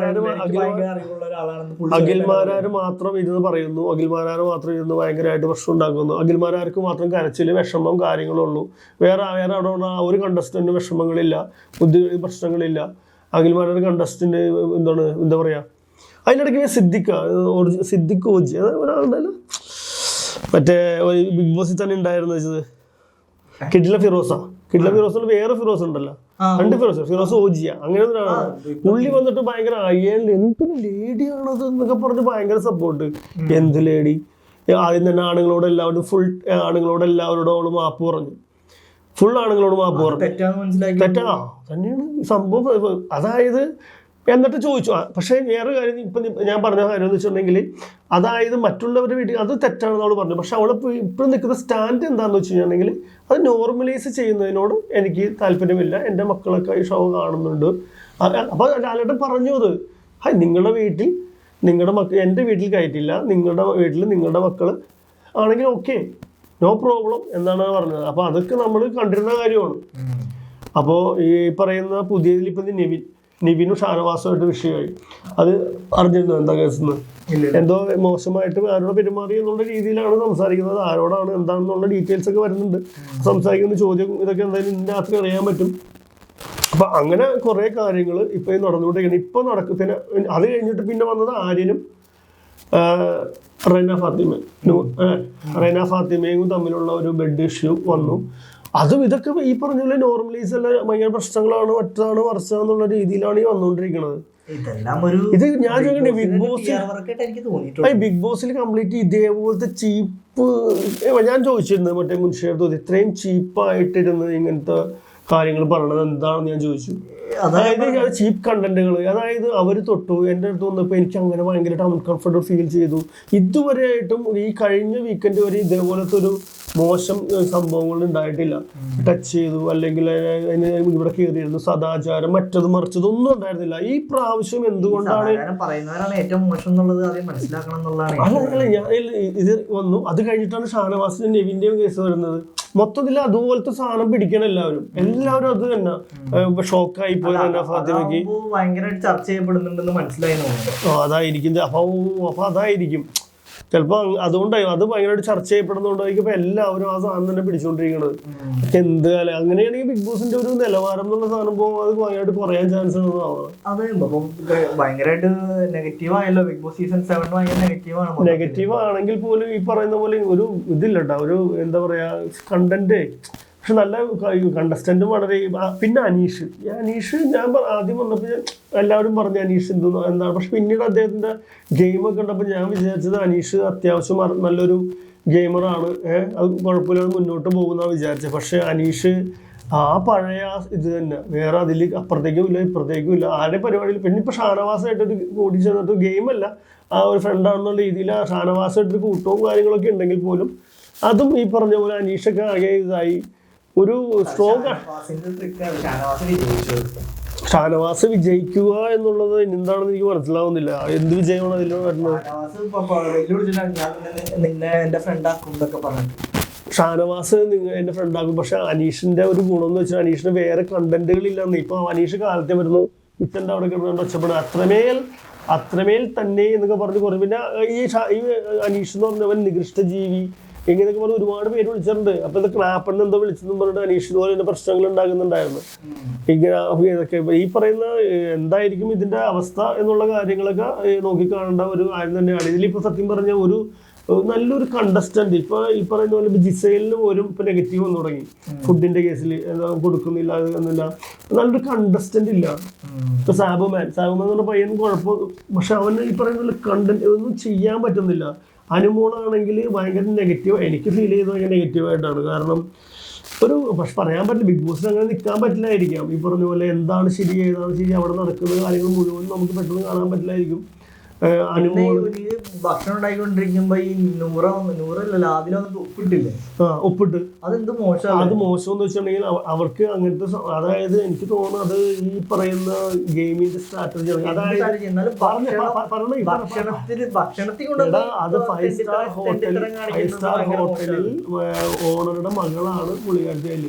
അഖിൽമാരാർ മാത്രം ഇരുന്ന് പറയുന്നു, അഖിൽമാരാർ മാത്രം ഇരുന്ന് ഭയങ്കരമായിട്ട് പ്രശ്നം ഉണ്ടാക്കുന്നു, അഖിൽമാരാർക്ക് മാത്രം കരച്ചില് വിഷമം കാര്യങ്ങളുള്ളൂ, വേറെ അവിടെ ഉള്ള ഒരു കണ്ടസ്റ്റന്റിന് വിഷമങ്ങളില്ല, ബുദ്ധി പ്രശ്നങ്ങളില്ല. അഖിൽമാരാർ കണ്ടസ്റ്റന്റ് എന്താ പറയാ, അതിനിടയ്ക്ക് സിദ്ദിഖ് ഓജി ഒരാളുണ്ടല്ലോ മറ്റേ ബിഗ് ബോസിൽ തന്നെ ഉണ്ടായിരുന്നു വെച്ചത്, കിഡ്ല ഫിറോസിന് വേറെ ഫിറോസ് ഉണ്ടല്ലോ, 2 ഫിറോസ് ഓജിയ, അങ്ങനെ ഒരാളാണ്. പുള്ളി വന്നിട്ട് ഭയങ്കര അയ്യൽ എന്തൊരു ലേഡിയാണത് എന്നൊക്കെ പറഞ്ഞ് ഭയങ്കര സപ്പോർട്ട്. എന്ത് ലേഡി, ആദ്യം തന്നെ ആണുങ്ങളോട് എല്ലാവരോടും അവള് മാപ്പ് പറഞ്ഞു. ഫുൾ ആണുങ്ങളോട് മാപ്പ് പറഞ്ഞു. തെറ്റാ തന്നെയാണ് സംഭവം. അതായത് എന്നിട്ട് ചോദിച്ചു. പക്ഷേ വേറെ കാര്യം ഇപ്പം ഞാൻ പറഞ്ഞ കാര്യം എന്ന് വെച്ചിട്ടുണ്ടെങ്കിൽ, അതായത് മറ്റുള്ളവരുടെ വീട്ടിൽ അത് തെറ്റാണെന്ന് അവൾ പറഞ്ഞു. പക്ഷെ അവളെ ഇപ്പോഴും നിൽക്കുന്ന സ്റ്റാൻഡ് എന്താണെന്ന് വെച്ച് കഴിഞ്ഞിട്ടുണ്ടെങ്കിൽ, അത് നോർമലൈസ് ചെയ്യുന്നതിനോട് എനിക്ക് താല്പര്യമില്ല. എൻ്റെ മക്കളൊക്കെ ഈ ഷോ കാണുന്നുണ്ട്. അപ്പോൾ ലാലേട്ടൻ പറഞ്ഞു അത്, നിങ്ങളുടെ വീട്ടിൽ നിങ്ങളുടെ മക്കൾ എൻ്റെ വീട്ടിൽ കയറ്റില്ല, നിങ്ങളുടെ വീട്ടിൽ നിങ്ങളുടെ മക്കൾ ആണെങ്കിൽ ഓക്കെ, നോ പ്രോബ്ലം എന്നാണ് പറഞ്ഞത്. അപ്പോൾ അതൊക്കെ നമ്മൾ കണ്ടിരുന്ന കാര്യമാണ്. അപ്പോൾ ഈ പറയുന്ന പുതിയതിൽ ഇപ്പം നിവിനും ഷാനവാസുമായിട്ട് വിഷയമായി. അത് അറിഞ്ഞിരുന്നു എന്താ കേസെന്ന്? എന്തോ മോശമായിട്ട് ആരോട് പെരുമാറി എന്നുള്ള രീതിയിലാണ് സംസാരിക്കുന്നത്. ആരോടാണ് എന്താണെന്നുള്ള ഡീറ്റെയിൽസ് ഒക്കെ വരുന്നുണ്ട്. സംസാരിക്കുന്ന ചോദ്യം ഇതൊക്കെ എന്തായാലും ഇതിൻ്റെ അകത്ത് അറിയാൻ പറ്റും. അപ്പം അങ്ങനെ കുറേ കാര്യങ്ങൾ ഇപ്പോൾ നടന്നുകൊണ്ടിരിക്കുകയാണ്. ഇപ്പോൾ നടക്കത്തിന് അത് കഴിഞ്ഞിട്ട് പിന്നെ വന്നത് ആര്യനും റെന ഫാത്തിമയും തമ്മിലുള്ള ഒരു ബെഡ് ഇഷ്യൂ വന്നു. അതും ഇതൊക്കെ ഈ പറഞ്ഞ പോലെ നോർമലൈസ് അല്ല, ഭയങ്കര പ്രശ്നങ്ങളാണ്, മറ്റാണ് മറിച്ചാന്നുള്ള രീതിയിലാണ് ഈ വന്നുകൊണ്ടിരിക്കുന്നത്. ഇത് ഞാൻ ചോദിക്കണ്ടേ, ബിഗ് ബോസിൽ കംപ്ലീറ്റ് ഇതേപോലത്തെ ചീപ്പ് ഞാൻ ചോദിച്ചിരുന്നു മറ്റേ മുൻഷിയുടെ ഇത്രയും ചീപ്പായിട്ടിരുന്ന് ഇങ്ങനത്തെ കാര്യങ്ങൾ പറയണത് എന്താണെന്ന് ഞാൻ ചോദിച്ചു. അതായത് ചീപ്പ് കണ്ടന്റുകൾ, അതായത് അവർ തൊട്ടു എൻ്റെ അടുത്ത് വന്നപ്പോൾ എനിക്ക് അങ്ങനെ ഭയങ്കരമായിട്ട് അൺകംഫർട്ടബിൾ ഫീൽ ചെയ്തു. ഇതുവരെയായിട്ടും ഈ കഴിഞ്ഞ വീക്കെൻഡ് വരെ ഇതേപോലത്തെ ഒരു മോശം സംഭവങ്ങൾ ഉണ്ടായിട്ടില്ല. ടച്ച് ചെയ്തു അല്ലെങ്കിൽ ഇവിടെ കയറിയിരുന്നു, സദാചാരം മറ്റത് മറിച്ചത് ഒന്നും ഉണ്ടായിരുന്നില്ല. ഈ പ്രാവശ്യം എന്തുകൊണ്ടാണ് ഏറ്റവും മോശം എന്നുള്ളത് മനസ്സിലാക്കണം എന്നുള്ളതാണ്. അല്ല ഞാൻ ഇത് വന്നു. അത് കഴിഞ്ഞിട്ടാണ് ഷാനവാസിന്റെ നെവിന്റെയും കേസ് വരുന്നത്. മൊത്തത്തിൽ അതുപോലത്തെ സാധനം പിടിക്കണം എല്ലാവരും അത് തന്നെ. ഷോക്കായി പോയി തന്നെ ഫാത്തിമയ്ക്ക് ഭയങ്കരമായിട്ട് ചർച്ച ചെയ്യപ്പെടുന്നുണ്ടെന്ന് മനസ്സിലായി. അതായിരിക്കും അപ്പൊ അതായിരിക്കും ചിലപ്പോൾ അതുകൊണ്ടായി അത് ഭയങ്കരമായിട്ട് ചർച്ച ചെയ്യപ്പെടുന്നതുകൊണ്ടായിരിക്കും ഇപ്പൊ എല്ലാവരും ആ സാധനം തന്നെ പിടിച്ചുകൊണ്ടിരിക്കുന്നത്. എന്ത് കാലം അങ്ങനെയാണെങ്കിൽ ബിഗ് ബോസിന്റെ ഒരു നിലവാരം എന്നുള്ള സാധനം പോകുമ്പോൾ അത് ഭയങ്കരമായിട്ട് കുറയാൻ ചാൻസ് ഉള്ളതാണ്. അതെ, ഭയങ്കരമായിട്ട് നെഗറ്റീവ് ആയല്ലോ ബിഗ് ബോസ് സീസൺ 7 ഭയങ്കര നെഗറ്റീവാണ്. നെഗറ്റീവ് ആണെങ്കിൽ പോലും ഈ പറയുന്ന പോലെ ഒരു ഇതില്ല കേട്ടോ, ഒരു എന്താ പറയാ കണ്ടന്റ്. പക്ഷെ നല്ല കണ്ടസ്റ്റന്റും വളരെ. പിന്നെ അനീഷ് ഞാൻ ആദ്യം വന്നപ്പോൾ എല്ലാവരും പറഞ്ഞു അനീഷ് എന്താണ്. പക്ഷെ പിന്നീട് അദ്ദേഹത്തിന്റെ ഗെയിമൊക്കെ ഉണ്ടപ്പോൾ ഞാൻ വിചാരിച്ചത് അനീഷ് അത്യാവശ്യം നല്ലൊരു ഗെയിമറാണ്, അത് കുഴപ്പമില്ലാതെ മുന്നോട്ട് പോകുന്നതാണ് വിചാരിച്ചത്. പക്ഷെ അനീഷ് ആ പഴയ ഇത് തന്നെ, വേറെ അതിൽ അപ്പുറത്തേക്കും ഇല്ല ഇപ്പുറത്തേക്കും ഇല്ല. ആരുടെ പരിപാടിയിൽ പിന്നെ ഇപ്പോൾ ഷാനവാസായിട്ടൊരു കൂടി ചേർന്നിട്ട് ഗെയിമല്ല, ആ ഒരു ഫ്രണ്ടാണെന്നുള്ള രീതിയിൽ ആ ഷാനവാസായിട്ടൊരു കൂട്ടവും കാര്യങ്ങളൊക്കെ ഉണ്ടെങ്കിൽ പോലും അതും ഈ പറഞ്ഞ പോലെ അനീഷൊക്കെ ആകെ ഇതായി. ഒരു സ്ട്രോങ് ഷാനവാസ് വിജയിക്കുക എന്നുള്ളത് എന്താണെന്ന് എനിക്ക് മനസ്സിലാവുന്നില്ല. എന്ത് വിജയമാണ് അതിൽ വരുന്നത്? ഷാനവാസ് എൻ്റെ ഫ്രണ്ടാക്കും. പക്ഷെ അനീഷിന്റെ ഒരു ഗുണം എന്ന് വെച്ചാൽ അനീഷിന് വേറെ കണ്ടന്റുകളില്ലെന്ന്. ഇപ്പൊ അനീഷ് കാലത്തെ വരുന്നു കിച്ചന്റെ അവിടെ കിടന്നുകൊണ്ട് ഒച്ചപ്പെടുക അത്രമേൽ തന്നെ എന്നൊക്കെ പറഞ്ഞ് കുറേ. പിന്നെ ഈ അനീഷ് എന്ന് പറഞ്ഞവൻ നികൃഷ്ട ജീവി ഇങ്ങനെയൊക്കെ പറഞ്ഞ് ഒരുപാട് പേര് വിളിച്ചിട്ടുണ്ട്. അപ്പൊ ഇത് ക്ലാപ്പണ്ണ് എന്തോ വിളിച്ചെന്നും പറഞ്ഞിട്ട് അനീഷ് ഇതുപോലെ തന്നെ പ്രശ്നങ്ങൾ ഉണ്ടാകുന്നുണ്ടായിരുന്നു. ഇതൊക്കെ ഈ പറയുന്ന എന്തായിരിക്കും ഇതിന്റെ അവസ്ഥ എന്നുള്ള കാര്യങ്ങളൊക്കെ നോക്കിക്കാണേണ്ട ഒരു കാര്യം തന്നെയാണ്. ഇതിലിപ്പോ സത്യം പറഞ്ഞ ഒരു നല്ലൊരു കണ്ടസ്റ്റന്റ് ഇപ്പൊ ഈ പറയുന്ന പോലെ ജിസൈലിന് പോലും ഇപ്പൊ നെഗറ്റീവ് വന്നു തുടങ്ങി. ഫുഡിന്റെ കേസിൽ കൊടുക്കുന്നില്ല എന്നില്ല. നല്ലൊരു കണ്ടസ്റ്റന്റ് ഇല്ല. ഇപ്പൊ സാബുമാൻ എന്ന് പറഞ്ഞ പയ്യൻ കുഴപ്പം. പക്ഷെ അവന് ഈ പറയുന്ന പോലെ കണ്ടന്റ് ഒന്നും ചെയ്യാൻ പറ്റുന്നില്ല. അനുമോളാണെങ്കിൽ ഭയങ്കര നെഗറ്റീവ്, എനിക്ക് ഫീൽ ചെയ്തത് ഭയങ്കര നെഗറ്റീവായിട്ടാണ്. കാരണം പക്ഷെ പറയാൻ പറ്റില്ല, ബിഗ് ബോസിൽ അങ്ങനെ നിൽക്കാൻ പറ്റില്ലായിരിക്കാം. ഈ പറഞ്ഞ പോലെ എന്താണ് ശരി ഏതാണ് ശരി അവിടെ നടക്കുന്ന കാര്യങ്ങൾ മുഴുവൻ നമുക്ക് പെട്ടെന്ന് കാണാൻ പറ്റില്ലായിരിക്കും. ഭക്ഷണം ഉണ്ടായിക്കൊണ്ടിരിക്കുമ്പോ ഈ നൂറല്ല അതിലൊന്നും ഉപ്പിട്ടില്ലേ? ഉപ്പിട്ട് അതെന്ത് മോശം. അത് മോശം എന്ന് വെച്ചിട്ടുണ്ടെങ്കിൽ അവർക്ക് അങ്ങനത്തെ, അതായത് എനിക്ക് തോന്നുന്നു അത് ഈ പറയുന്ന ഗെയിമിന്റെ സ്ട്രാറ്റജിയാണ്. അതായത് അത് 5 സ്റ്റാർ ഹോട്ടലിൽ ഓണറുടെ മകളാണ് പുള്ളിക്കാരി.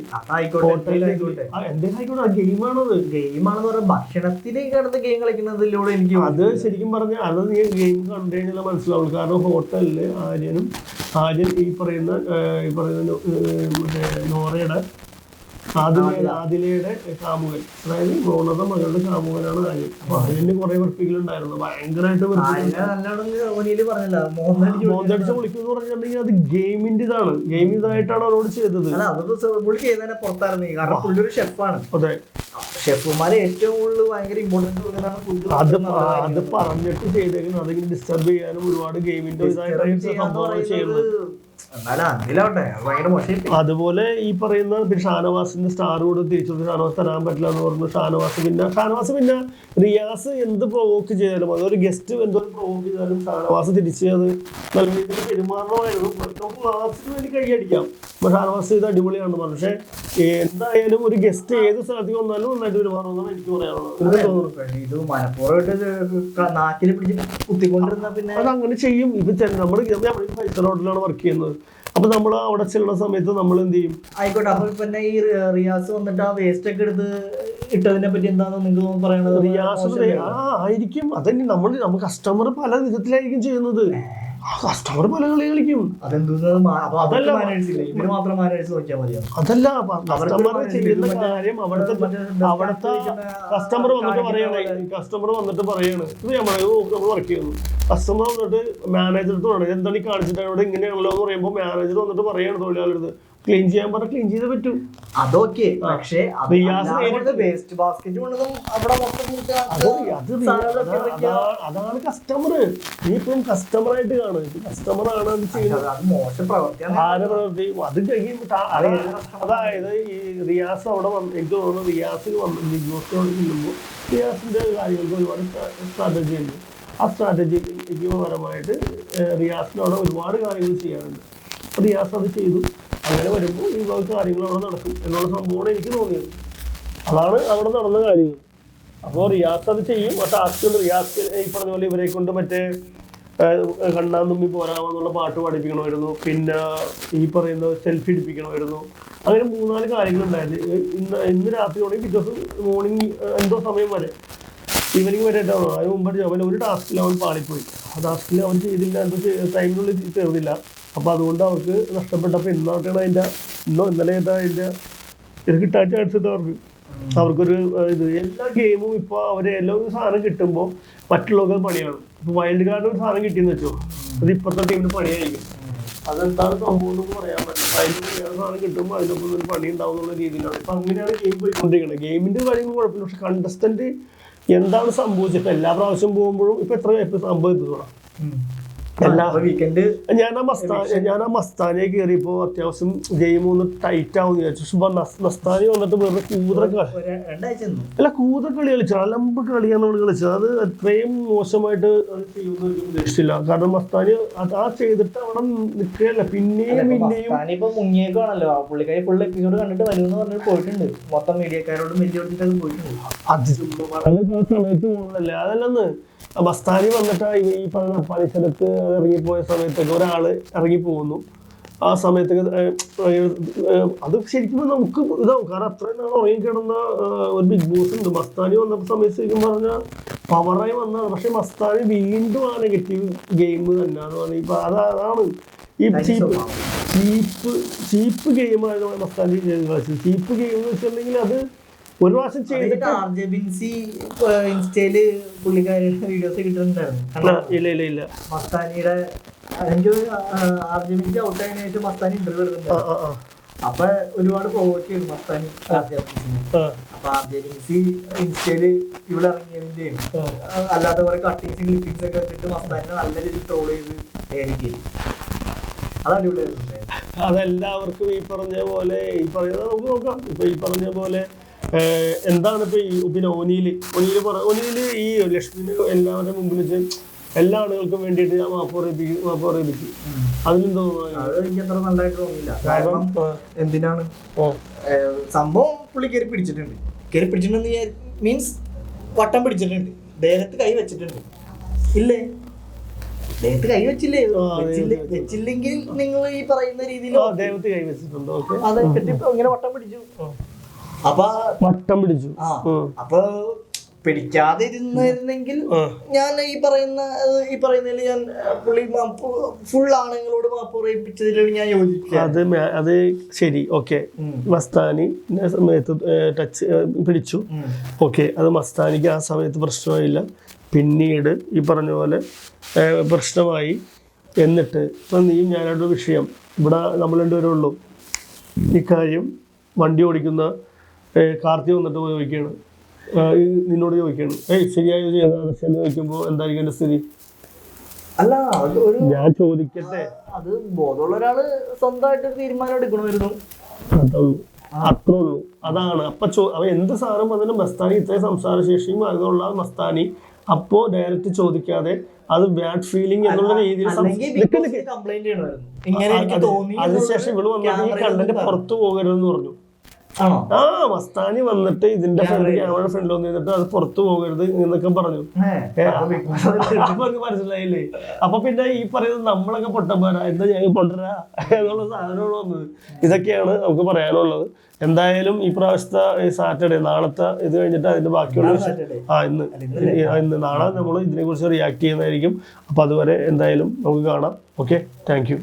എന്തെങ്കിലും ഗെയിമാണത്. ഗെയിമാണെന്ന് പറഞ്ഞാൽ ഭക്ഷണത്തിന് കിടന്ന് ഗെയിം കളിക്കുന്നതിലൂടെ എനിക്ക് അത് ശരിക്കും പറഞ്ഞാൽ അത് നീ ഗെയിം കണ്ടു കഴിഞ്ഞാൽ മനസ്സിലാവുള്ളൂ. കാരണം ഹോട്ടലിൽ ആര്യൻ ഈ പറയുന്ന നോറയുടെ ആദിലയുടെ കാമുകൻ, അതായത് മോണയുടെ മകളുടെ കാമുകനാണ് ആര്യൻ. അപ്പൊ ആര്യന് കുറെ വെറുപ്പിക്കലുണ്ടായിരുന്നു, ഭയങ്കരമായിട്ട് മോന്തടിച്ച് വിളിക്കുന്നു പറഞ്ഞിട്ടുണ്ടെങ്കിൽ അത് ഗെയിമിന്റെ ഇതാണ്, ഗെയിം ഇതായിട്ടാണ് അവരോട് ചെയ്തത്. അതെ, ഷെഫുമാരെ ഏറ്റവും കൂടുതൽ ഭയങ്കര ഇമ്പോർട്ടൻസ് അത് പറഞ്ഞിട്ട് ചെയ്തേക്കുന്നത് അതിങ്ങനെ ഡിസ്റ്റർബ് ചെയ്യാനും ഒരുപാട് ഗെയിമിന്റെ ഇതായിട്ടാണ് സംഭവം ചെയ്യുന്നത്. അതുപോലെ ഈ പറയുന്ന പിന്നെ ഷാനവാസിന്റെ സ്റ്റാർ കൂടെ തിരിച്ചു ഷാനവാസ് തരാൻ പറ്റില്ല എന്ന് പറഞ്ഞു. ഷാനവാസ് പിന്നെ റിയാസ് എന്ത് പ്രൊവോക്ക് ചെയ്താലും, അതൊരു ഗസ്റ്റ് എന്തോരം പ്രൊവോക്ക് ചെയ്താലും ഷാനവാസ് തിരിച്ച് അത് നല്ല രീതിയിൽ പെരുമാറണമായിരുന്നു. ലാസ്റ്റിന് വേണ്ടി കൈയടിക്കാം, ഷാനവാസ് ഇത് അടിപൊളിയാണെന്ന് പറഞ്ഞു. പക്ഷെ എന്തായാലും ഒരു ഗസ്റ്റ് ഏത് സ്ഥലത്തേക്ക് വന്നാലും നന്നായിട്ട് പെരുമാറണമെന്നാണ് എനിക്ക് പറയാനുള്ളത്. അത് അങ്ങനെ ചെയ്യും. ഇപ്പൊ നമ്മൾ ഫൈവ് സ്റ്റാർ ഹോട്ടലാണ് വർക്ക് ചെയ്യുന്നത്. അപ്പൊ നമ്മൾ അവിടെ ചെല്ലുന്ന സമയത്ത് നമ്മൾ എന്ത് ചെയ്യും? ആയിക്കോട്ടെ. അപ്പൊ പിന്നെ ഈ റിയാസ് വന്നിട്ട് ആ വേസ്റ്റ് ഒക്കെ എടുത്ത് ഇട്ടതിനെ പറ്റി എന്താണെന്ന് നിങ്ങൾക്ക് പറയുന്നത്? റിയാസ് ആയിരിക്കും, അതന്നെ നമ്മൾ കസ്റ്റമർ പല വിധത്തിലായിരിക്കും ചെയ്യുന്നത്. കസ്റ്റമർ പല കളി കളിക്കും. അതല്ല കസ്റ്റമർ ചെയ്യുന്ന കാര്യം. അവിടുത്തെ കസ്റ്റമർ വന്നിട്ട് പറയണേ, ഇത് നമ്മൾ വർക്ക് ചെയ്യുന്നു. കസ്റ്റമർ വന്നിട്ട് മാനേജർക്ക് പറയണം എന്താണ് ഈ കാണിച്ചിട്ട് അവിടെ ഇങ്ങനെയാണല്ലോ എന്ന് പറയുമ്പോൾ മാനേജർ വന്നിട്ട് പറയാണ് തൊഴിലാളിയുടെ ക്ലീൻ ചെയ്യാൻ പറഞ്ഞാൽ ക്ലീൻ ചെയ്തേ പറ്റൂ. അതൊക്കെ പക്ഷേ അതാണ് കസ്റ്റമർ. നീ ഇപ്പം കസ്റ്റമറായിട്ട് കാണും, കസ്റ്റമറാണ് അത് ചെയ്യുന്നത്. ആരെ പ്രവൃത്തി അത് കഴിയുമ്പോൾ അതായത് ഈ റിയാസ് അവിടെ എനിക്ക് തോന്നുന്നു റിയാസിൽ വന്ന് ബിഗ് ബോസിനോട് ചെല്ലുമ്പോൾ റിയാസിന്റെ കാര്യങ്ങൾക്ക് ഒരുപാട് സ്ട്രാറ്റജി ഉണ്ട്. ആ സ്ട്രാറ്റജിക്ക് പരമായിട്ട് റിയാസിനോട് ഒരുപാട് കാര്യങ്ങൾ ചെയ്യാറുണ്ട്. റിയാസ് അത് ചെയ്തു. അങ്ങനെ വരുമ്പോൾ ഈ കാര്യങ്ങൾ അവിടെ നടക്കും എന്നുള്ള സംഭവമാണ് എനിക്ക് തോന്നിയത്. അതാണ് അവിടെ നടന്ന കാര്യങ്ങൾ. അപ്പോൾ റിയാസ് അത് ചെയ്യും. ആ ടാസ്ക് റിയാസ് ഈ പറഞ്ഞ പോലെ ഇവരെ കൊണ്ട് മറ്റേ കണ്ണാൻ തുമ്പി പോരാമെന്നുള്ള പാട്ട് പാടിപ്പിക്കണമായിരുന്നു. പിന്നെ ഈ പറയുന്ന സെൽഫി എടുപ്പിക്കണമായിരുന്നു. അങ്ങനെ 3-4 കാര്യങ്ങളുണ്ടായിരുന്നു. ഇന്ന് രാത്രിയോടെ പിറ്റേ ദിവസം മോർണിംഗ് എന്തോ സമയം വരെ ഈവനിങ് വരെ ആയിട്ടാണോ അതിന് മുമ്പായിട്ട് അവൻ ഒരു ടാസ്കിൽ അവൻ പാളിപ്പോയി. ആ ടാസ്കിൽ അവൻ ചെയ്തില്ല, എന്തോ ടൈമിനുള്ളിൽ ചേർന്നില്ല. അപ്പോൾ അതുകൊണ്ട് അവർക്ക് നഷ്ടപ്പെട്ടപ്പോൾ ഇന്നോട്ടാണ് ഇന്നലെ അതിൻ്റെ ഇത് കിട്ടാൻ ചാൻസ് ഉണ്ട്. അവർക്കൊരു ഇത് എല്ലാ ഗെയിമും ഇപ്പോൾ എല്ലാ സാധനം കിട്ടുമ്പോൾ മറ്റുള്ളവർക്ക് പണിയാണ്. ഇപ്പോൾ വൈൽഡ് കാർഡ് ഒരു സാധനം കിട്ടിയെന്ന് വെച്ചോ, അത് ഇപ്പോഴത്തെ ടീമിന് പണിയായിരിക്കും. അതെന്താണ് സംഭവം എന്ന് പറയാൻ പറ്റില്ല. അതിന് സാധനം കിട്ടുമ്പോൾ അതിനൊപ്പം ഒരു പണി ഉണ്ടാവും എന്നുള്ള രീതിയിലാണ് ഇപ്പം അങ്ങനെയാണ് ഗെയിം പോയിക്കൊണ്ടിരിക്കുന്നത്. ഗെയിമിൻ്റെ കാര്യങ്ങൾ കുഴപ്പമില്ല. പക്ഷെ കണ്ടസ്റ്റന്റ് എന്താണ് സംഭവിച്ചത്? എല്ലാ പ്രാവശ്യം പോകുമ്പോഴും ഇപ്പൊ എത്ര സംഭവിച്ചതോടാ ഞാൻ ആ മസ്താനിയെ കയറിയപ്പോ അത്യാവശ്യം ഗെയിം ഒന്ന് ടൈറ്റ് ആവും വിചാരിച്ചു. മസ്താനി വന്നിട്ട് വെറുതെ കൂതറ കളി കളിച്ചു, അലമ്പ് കളിയാണ് നമ്മൾ കളിച്ചത്. അത് അത്രയും മോശമായിട്ട് അത് ചെയ്യുമെന്ന് എനിക്ക് പ്രതീക്ഷിച്ചില്ല. കാരണം മസ്താനി ആ ചെയ്തിട്ട് അവിടെ നിൽക്കുകയല്ല, പിന്നെയും മുങ്ങിയേക്കാണല്ലോ. പുള്ളിക്കാരി ഫുൾ എപ്പിസോഡ് കണ്ടിട്ട് വരുമെന്ന് പറഞ്ഞിട്ട് പോയിട്ടുണ്ട്. മൊത്തം മീഡിയക്കാരോടും വലിയ പോയിട്ടുണ്ട്. അത് സമയത്ത് പോകുന്നല്ലേ. അതല്ലെന്ന് മസ്താനി വന്നിട്ട് ഈ പറഞ്ഞ പരിസരത്ത് ഇറങ്ങിപ്പോയ സമയത്തൊക്കെ ഒരാള് ഇറങ്ങിപ്പോകുന്നു. ആ സമയത്തൊക്കെ അത് ശരിക്കും നമുക്ക് ഇതാവും. കാരണം അത്രയും നാൾ ഉറങ്ങിക്കിടന്ന ഒരു ബിഗ് ബോസ് ഉണ്ട്. മസ്താനി വന്നപ്പോൾ സമയത്ത് ശരിക്കും പറഞ്ഞാൽ പവറായി വന്നതാണ്. പക്ഷെ മസ്താനി വീണ്ടും ആ നെഗറ്റീവ് ഗെയിം തന്നെയാണ് പറഞ്ഞത്. ഇപ്പൊ അതാണ് ഈ ചീപ്പ് ഗെയിമാണ് മസ്താനി കളിച്ചത്. ചീപ്പ് ഗെയിം എന്ന് വെച്ചിട്ടുണ്ടെങ്കിൽ അത് ഒരു പ്രാവശ്യം ചെയ്തിട്ട് ഇൻസ്റ്റയില് പുള്ളിക്കാരുടെ വീഡിയോസ് കിട്ടുന്നുണ്ടായിരുന്നു. ഇല്ല മസ്താനിയുടെ RJBC ഔട്ടായതിനു ശേഷം മസ്താനി ഇന്റർവ്യൂ എടുക്കുന്നുണ്ടായിരുന്നു. അപ്പൊ ഒരുപാട് പ്രൊവോക്ക് ചെയ്തു മസ്താനി RJBC. അപ്പൊ RJBC ഇൻസ്റ്റയില് ഇവിടെ ഇറങ്ങിയതിന്റെയും അല്ലാത്ത കുറെ കട്ടിങ്സ് ക്ലിപ്പിങ്സ് ഒക്കെ വെച്ചിട്ട് മസ്താനിനെ നല്ല രീതിയിൽ ട്രോൾ ചെയ്ത് ഏരിക്കും. അത് അടിപൊളിയായിരുന്നു. അതെല്ലാവർക്കും ഈ പറഞ്ഞ പോലെ ഈ പറയുന്നത് നമുക്ക് നോക്കാം. ഇപ്പൊ ഈ പറഞ്ഞ പോലെ എന്താണ് ഇപ്പൊ ഈ പിന്നെ ഒനിയില് ഈ ലക്ഷ്മിന് എല്ലാവരുടെ മുമ്പിൽ വെച്ച് എല്ലാ ആളുകൾക്കും വേണ്ടിയിട്ട് ഞാൻ മാപ്പ് പറയിപ്പിച്ചു. അതിലെന്തോ എനിക്ക് അത്ര നല്ലതായിട്ട് തോന്നിയില്ല. കാരണം എന്തിനാണ് സംഭവം പുള്ളി കയറി പിടിച്ചിട്ടുണ്ട് മീൻസ് വട്ടം പിടിച്ചിട്ടുണ്ട്, ദേഹത്ത് കൈ വെച്ചിട്ടുണ്ട്. ഇല്ലേ, ദേഹത്ത് കൈ വെച്ചില്ലെങ്കിൽ നിങ്ങൾ ഈ പറയുന്ന രീതിയിൽ ദേഹത്ത് കൈ വെച്ചിട്ടുണ്ടോ? അതെ, ഇങ്ങനെ വട്ടം പിടിച്ചു. അപ്പൊ വട്ടം പിടിച്ചു. അപ്പൊ പിടിക്കാതെ ഇരുന്നിരുന്നെങ്കിൽ ഞാൻ ഈ പറയുന്നതിൽ ഞാൻ പുള്ളി ഫുൾ ആണുങ്ങളോട് മാപ്പ് പറയിപ്പിച്ചതിലാണ് ഞാൻ യോജിക്കുക. അത് ശരി, ഓക്കെ. മസ്താനി സമയത്ത് ടച്ച് പിടിച്ചു, ഓക്കെ. അത് മസ്താനിക്ക് ആ സമയത്ത് പ്രശ്നമായില്ല. പിന്നീട് ഈ പറഞ്ഞ പോലെ പ്രശ്നമായി. എന്നിട്ട് ഇപ്പം നീയും ഞാനായിട്ടൊരു വിഷയം ഇവിടെ നമ്മൾ രണ്ടുപേരേ ഉള്ളൂ. ഇക്കാര്യം വണ്ടി ഓടിക്കുന്ന കാർത്തി വന്നിട്ട് ചോദിക്കുകയാണ്, നിന്നോട് ചോദിക്കുകയാണ്, ശരിയായി ചോദിക്കുമ്പോൾ എന്തായിരിക്കും എൻ്റെ സ്ഥിതി? അല്ല, ഞാൻ ചോദിക്കട്ടെ, അത് ബോധമുള്ള ഒരാള് സ്വന്തമായിട്ട് തീരുമാനം എടുക്കണമായിരുന്നു. അത്രേ ഉള്ളൂ. അതാണ്. അപ്പൊ അവൻ എന്ത് സാധനം വന്നാലും മസ്താനി ഇത്രയും സംസാരശേഷിയും അതുള്ള മസ്താനി അപ്പോ ഡയറക്റ്റ് ചോദിക്കാതെ അത് ബാഡ് ഫീലിംഗ് എന്നുള്ള രീതിയിൽ അതിനുശേഷം ഇവള് വന്നിട്ട് ഈ കണ്ടന്റ് പുറത്തു പോകരുതെന്ന് പറഞ്ഞു. മസ്താനി വന്നിട്ട് ഇതിന്റെ ക്യാമറ ഫ്രണ്ടിൽ വന്നിട്ട് അത് പുറത്തു പോകരുത് എന്നൊക്കെ പറഞ്ഞു. അപ്പൊ മനസ്സിലായില്ലേ? അപ്പൊ പിന്നെ ഈ പറയുന്നത് നമ്മളൊക്കെ പൊട്ടന്മാരാ, എന്താ ഞങ്ങൾ പൊട്ടരാ എന്നുള്ള സാധനമാണ് വന്നത്. ഇതൊക്കെയാണ് നമുക്ക് പറയാനുള്ളത്. എന്തായാലും ഈ പ്രാവശ്യത്തെ സാറ്റർഡേ, നാളത്തെ ഇത് കഴിഞ്ഞിട്ട് അതിന്റെ ബാക്കിയുള്ള ഇന്ന് നാളെ നമ്മൾ ഇതിനെ കുറിച്ച് റിയാക്ട് ചെയ്യുന്നതായിരിക്കും. അപ്പൊ അതുവരെ എന്തായാലും നമുക്ക് കാണാം. Okay, thank you.